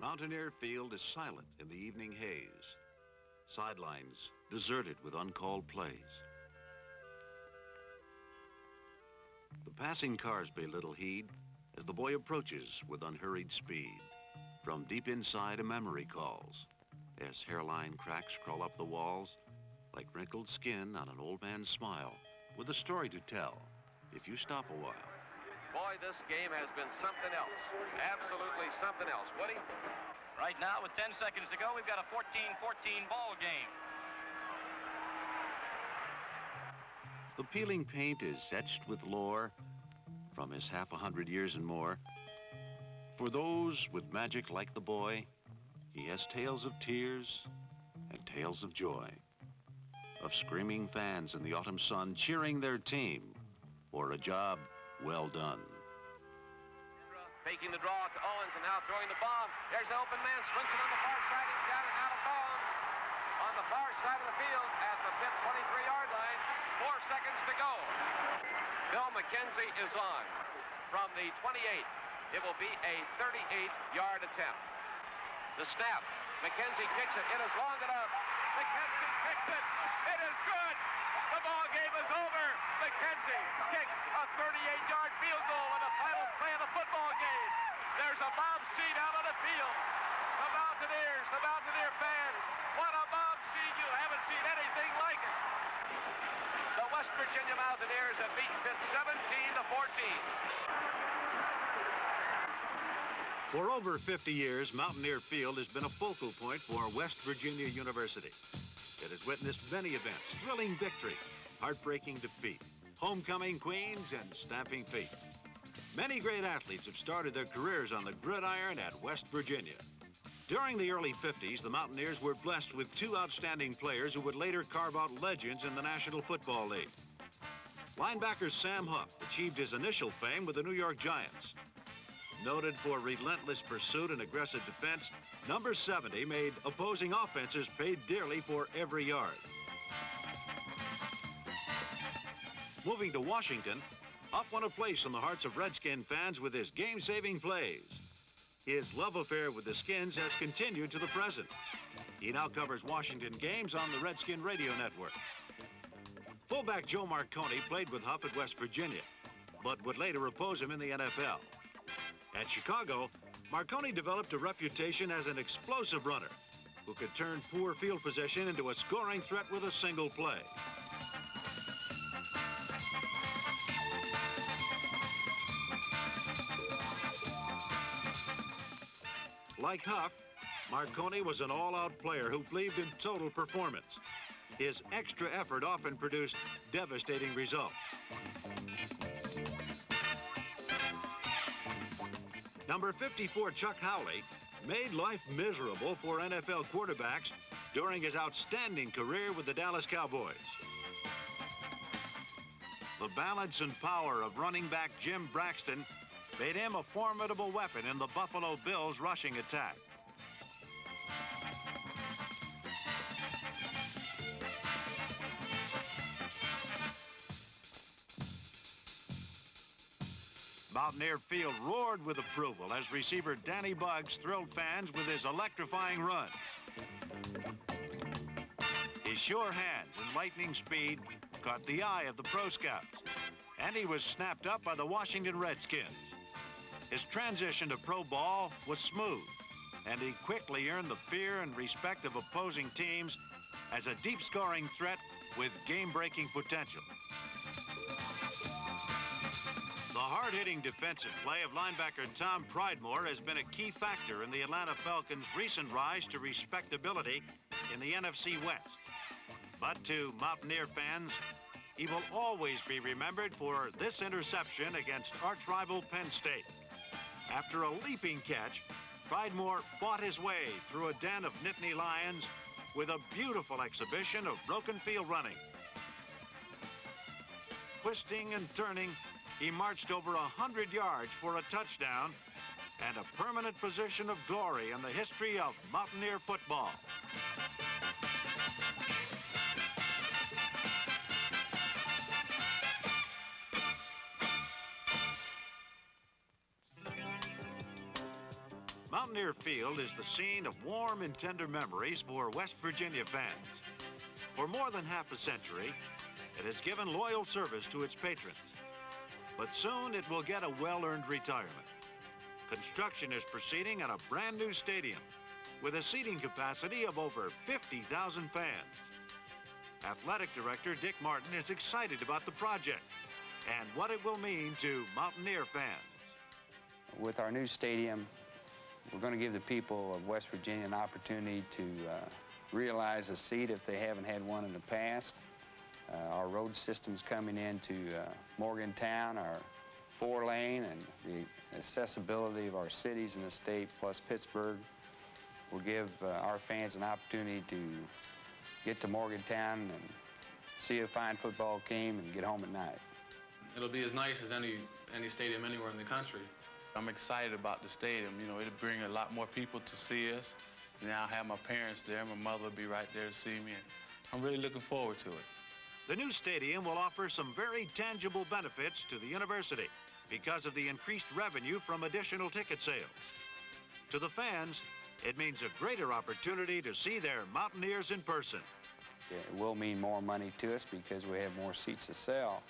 Mountaineer Field is silent in the evening haze. Sidelines deserted with uncalled plays. The passing cars pay little heed as the boy approaches with unhurried speed. From deep inside, a memory calls as hairline cracks crawl up the walls like wrinkled skin on an old man's smile, with a story to tell if you stop a while. Boy, this game has been something else. Absolutely something else. Woody? Right now, with 10 seconds to go, we've got a 14-14 ball game. The peeling paint is etched with lore from his half 100 years and more. For those with magic like the boy, he has tales of tears and tales of joy, of screaming fans in the autumn sun cheering their team for a job well done. Faking the draw to Owens and now throwing the bomb. There's an open man. Swinson on the far side. He's got it out of bounds on the far side of the field at the 23-yard line. 4 seconds to go. Bill McKenzie is on from the 28. It will be a 38-yard attempt. The snap. McKenzie kicks it. It is long enough. McKenzie kicks it. It is good. The ball game is over. McKenzie kicks a 38-yard field goal in the final play of the football game. There's a mob scene out on the field. The Mountaineer fans, what a mob scene. You haven't seen anything like it. The West Virginia Mountaineers have beaten Pitt 17-14. For over 50 years, Mountaineer Field has been a focal point for West Virginia University. It has witnessed many events, thrilling victory, heartbreaking defeat, homecoming queens, and stamping feet. Many great athletes have started their careers on the gridiron at West Virginia. During the early 50s, the Mountaineers were blessed with 2 outstanding players who would later carve out legends in the National Football League. Linebacker Sam Huff achieved his initial fame with the New York Giants. Noted for relentless pursuit and aggressive defense, number 70 made opposing offenses pay dearly for every yard. Moving to Washington, Huff won a place in the hearts of Redskin fans with his game-saving plays. His love affair with the Skins has continued to the present. He now covers Washington games on the Redskin radio network. Fullback Joe Marconi played with Huff at West Virginia, but would later oppose him in the NFL. At Chicago, Marconi developed a reputation as an explosive runner who could turn poor field position into a scoring threat with a single play. Like Huff, Marconi was an all-out player who believed in total performance. His extra effort often produced devastating results. Number 54, Chuck Howley, made life miserable for NFL quarterbacks during his outstanding career with the Dallas Cowboys. The balance and power of running back Jim Braxton made him a formidable weapon in the Buffalo Bills' rushing attack. Mountaineer Field roared with approval as receiver Danny Buggs thrilled fans with his electrifying runs. His sure hands and lightning speed caught the eye of the pro scouts, and he was snapped up by the Washington Redskins. His transition to pro ball was smooth, and he quickly earned the fear and respect of opposing teams as a deep scoring threat with game-breaking potential. The hard-hitting defensive play of linebacker Tom Pridemore has been a key factor in the Atlanta Falcons' recent rise to respectability in the NFC West. But to Mountaineer fans, he will always be remembered for this interception against arch-rival Penn State. After a leaping catch, Pridemore fought his way through a den of Nittany Lions with a beautiful exhibition of broken field running. Twisting and turning, he marched over 100 yards for a touchdown and a permanent position of glory in the history of Mountaineer football. Mountaineer Field is the scene of warm and tender memories for West Virginia fans. For more than half a century, it has given loyal service to its patrons. But soon it will get a well-earned retirement. Construction is proceeding on a brand new stadium with a seating capacity of over 50,000 fans. Athletic Director Dick Martin is excited about the project and what it will mean to Mountaineer fans. With our new stadium, we're going to give the people of West Virginia an opportunity to realize a seat if they haven't had one in the past. Our road system's coming into Morgantown, our 4-lane, and the accessibility of our cities in the state, plus Pittsburgh, will give our fans an opportunity to get to Morgantown and see a fine football game and get home at night. It'll be as nice as any stadium anywhere in the country. I'm excited about the stadium. You know, it'll bring a lot more people to see us. Now I'll have my parents there. My mother will be right there to see me. And I'm really looking forward to it. The new stadium will offer some very tangible benefits to the university because of the increased revenue from additional ticket sales. To the fans, it means a greater opportunity to see their Mountaineers in person. It will mean more money to us because we have more seats to sell.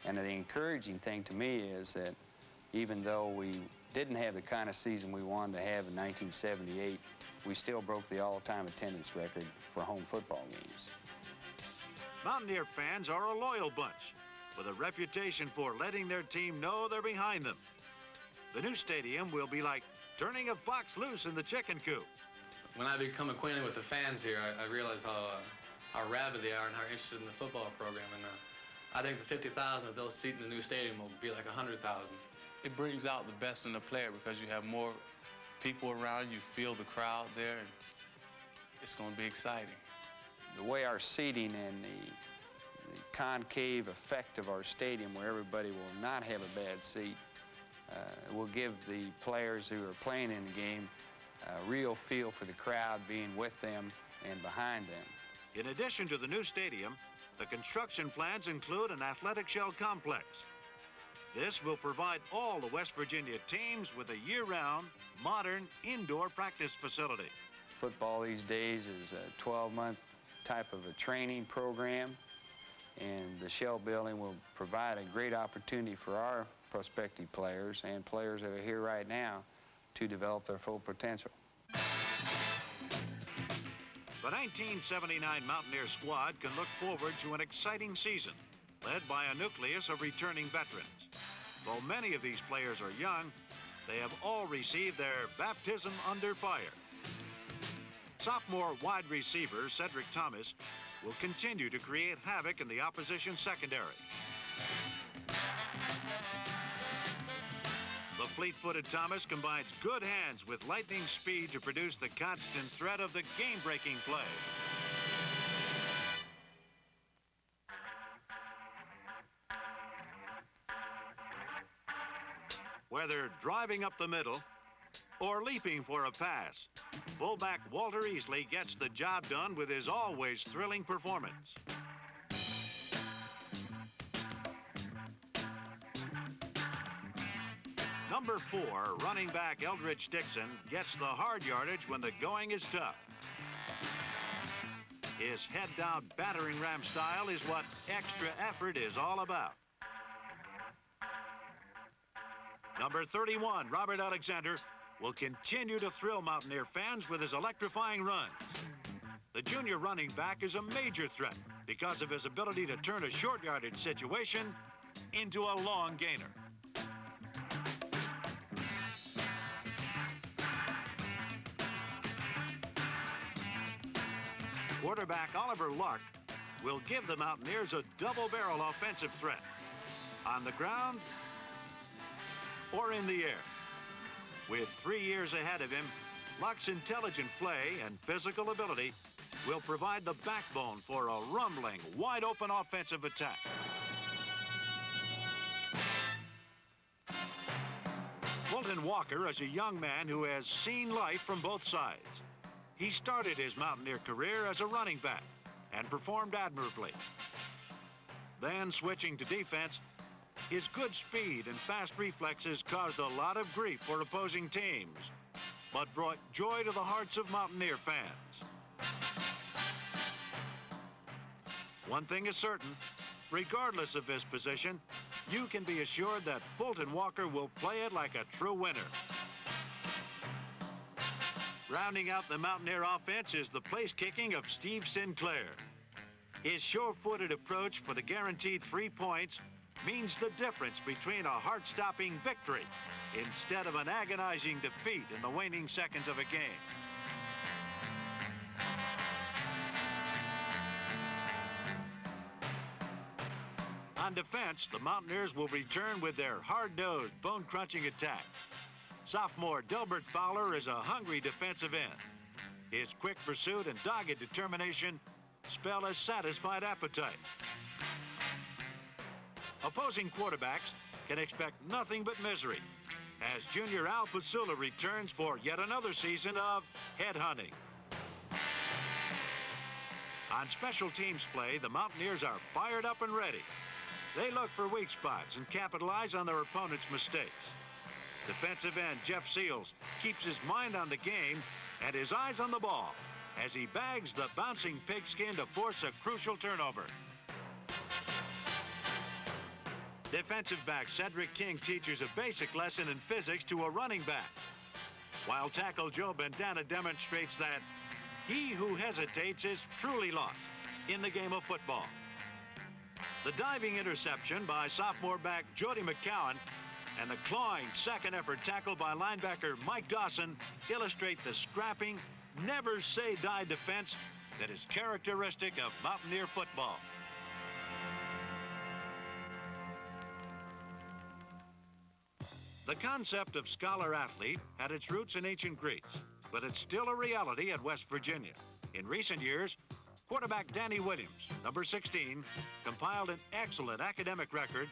And the encouraging thing to me is that even though we didn't have the kind of season we wanted to have in 1978, we still broke the all-time attendance record for home football games. Mountaineer fans are a loyal bunch with a reputation for letting their team know they're behind them. The new stadium will be like turning a fox loose in the chicken coop. When I become acquainted with the fans here, I realize how rabid they are and how interested in the football program. And I think the 50,000 of those seats in the new stadium will be like 100,000. It brings out the best in the player because you have more people around, you feel the crowd there, and it's going to be exciting. The way our seating and the concave effect of our stadium where everybody will not have a bad seat will give the players who are playing in the game a real feel for the crowd being with them and behind them. In addition to the new stadium, the construction plans include an athletic shell complex. This will provide all the West Virginia teams with a year-round, modern, indoor practice facility. Football these days is a 12-month type of a training program, and the shell building will provide a great opportunity for our prospective players and players that are here right now to develop their full potential. The 1979 Mountaineer squad can look forward to an exciting season, led by a nucleus of returning veterans. Though many of these players are young, they have all received their baptism under fire. Sophomore wide receiver Cedric Thomas will continue to create havoc in the opposition secondary. The fleet-footed Thomas combines good hands with lightning speed to produce the constant threat of the game-breaking play. Whether driving up the middle or leaping for a pass, fullback Walter Easley gets the job done with his always thrilling performance. Number 4, running back Eldridge Dixon, gets the hard yardage when the going is tough. His head-down battering ram style is what extra effort is all about. Number 31, Robert Alexander, will continue to thrill Mountaineer fans with his electrifying runs. The junior running back is a major threat because of his ability to turn a short yardage situation into a long gainer. Quarterback Oliver Luck will give the Mountaineers a double-barrel offensive threat on the ground or in the air. With 3 years ahead of him, Luck's intelligent play and physical ability will provide the backbone for a rumbling, wide-open offensive attack. Fulton Walker is a young man who has seen life from both sides. He started his Mountaineer career as a running back and performed admirably. Then, switching to defense, His good speed and fast reflexes caused a lot of grief for opposing teams, but brought joy to the hearts of Mountaineer fans. One thing is certain, regardless of his position, you can be assured that Fulton Walker will play it like a true winner. Rounding out the Mountaineer offense is the place kicking of Steve Sinclair. His sure-footed approach for the guaranteed 3 points means the difference between a heart-stopping victory instead of an agonizing defeat in the waning seconds of a game. On defense, the Mountaineers will return with their hard-nosed, bone-crunching attack. Sophomore Delbert Fowler is a hungry defensive end. His quick pursuit and dogged determination spell a satisfied appetite. Opposing quarterbacks can expect nothing but misery as junior Al Pasula returns for yet another season of headhunting. On special teams play, the Mountaineers are fired up and ready. They look for weak spots and capitalize on their opponent's mistakes. Defensive end Jeff Seals keeps his mind on the game and his eyes on the ball as he bags the bouncing pigskin to force a crucial turnover. Defensive back Cedric King teaches a basic lesson in physics to a running back, while tackle Joe Bandana demonstrates that he who hesitates is truly lost in the game of football. The diving interception by sophomore back Jody McCowan and the clawing second effort tackle by linebacker Mike Dawson illustrate the scrapping, never-say-die defense that is characteristic of Mountaineer football. The concept of scholar athlete had its roots in ancient Greece, but it's still a reality at West Virginia. In recent years, quarterback Danny Williams, number 16, compiled an excellent academic record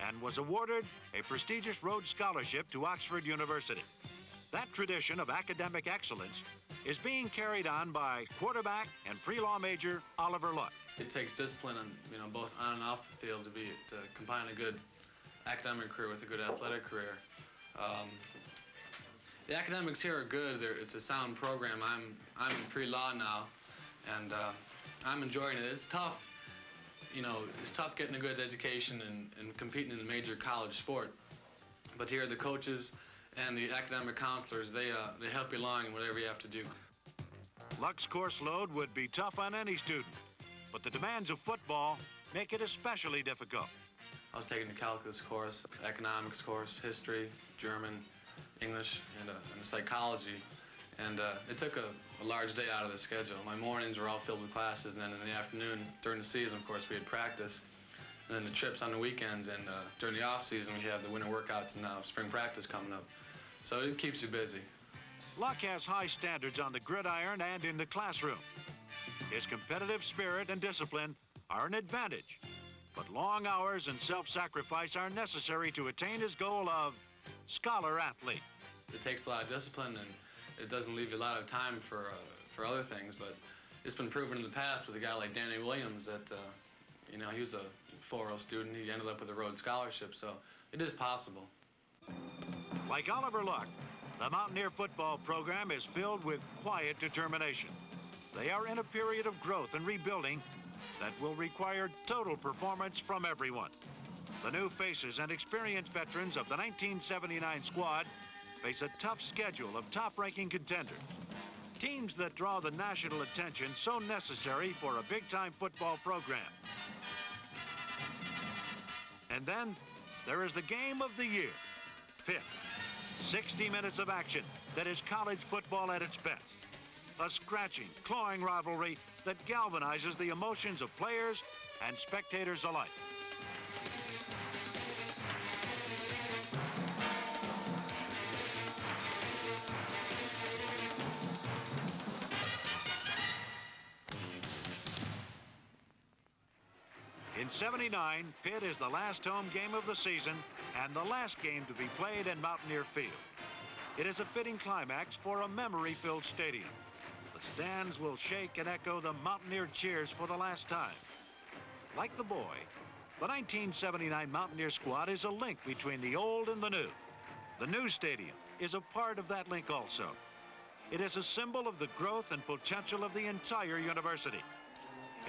and was awarded a prestigious Rhodes Scholarship to Oxford University. That tradition of academic excellence is being carried on by quarterback and pre-law major Oliver Luck. It takes discipline, both on and off the field to combine a good academic career with a good athletic career. The academics here are good. It's a sound program. I'm in pre-law now, and I'm enjoying it. It's tough. It's tough getting a good education and competing in a major college sport. But here, the coaches and the academic counselors, they help you along in whatever you have to do. Luck's course load would be tough on any student, but the demands of football make it especially difficult. I was taking the calculus course, economics course, history, German, English, and psychology. And it took a large day out of the schedule. My mornings were all filled with classes, and then in the afternoon, during the season, of course, we had practice. And then the trips on the weekends, and during the off season, we have the winter workouts and now spring practice coming up. So it keeps you busy. Luck has high standards on the gridiron and in the classroom. His competitive spirit and discipline are an advantage, but long hours and self-sacrifice are necessary to attain his goal of scholar athlete. It takes a lot of discipline, and it doesn't leave you a lot of time for other things, but it's been proven in the past with a guy like Danny Williams that, he was a 4.0 student. He ended up with a Rhodes Scholarship, so it is possible. Like Oliver Luck, the Mountaineer football program is filled with quiet determination. They are in a period of growth and rebuilding that will require total performance from everyone. The new faces and experienced veterans of the 1979 squad face a tough schedule of top-ranking contenders, teams that draw the national attention so necessary for a big-time football program. And then there is the game of the year, Pitt. 60 minutes of action that is college football at its best. A scratching, clawing rivalry that galvanizes the emotions of players and spectators alike. In '79, Pitt is the last home game of the season and the last game to be played in Mountaineer Field. It is a fitting climax for a memory-filled stadium. The stands will shake and echo the Mountaineer cheers for the last time. Like the boy, The 1979 Mountaineer squad is a link between the old and the new. The new stadium is a part of that link also. It is a symbol of the growth and potential of the entire university.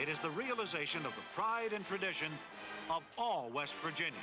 It is the realization of the pride and tradition of all West Virginians.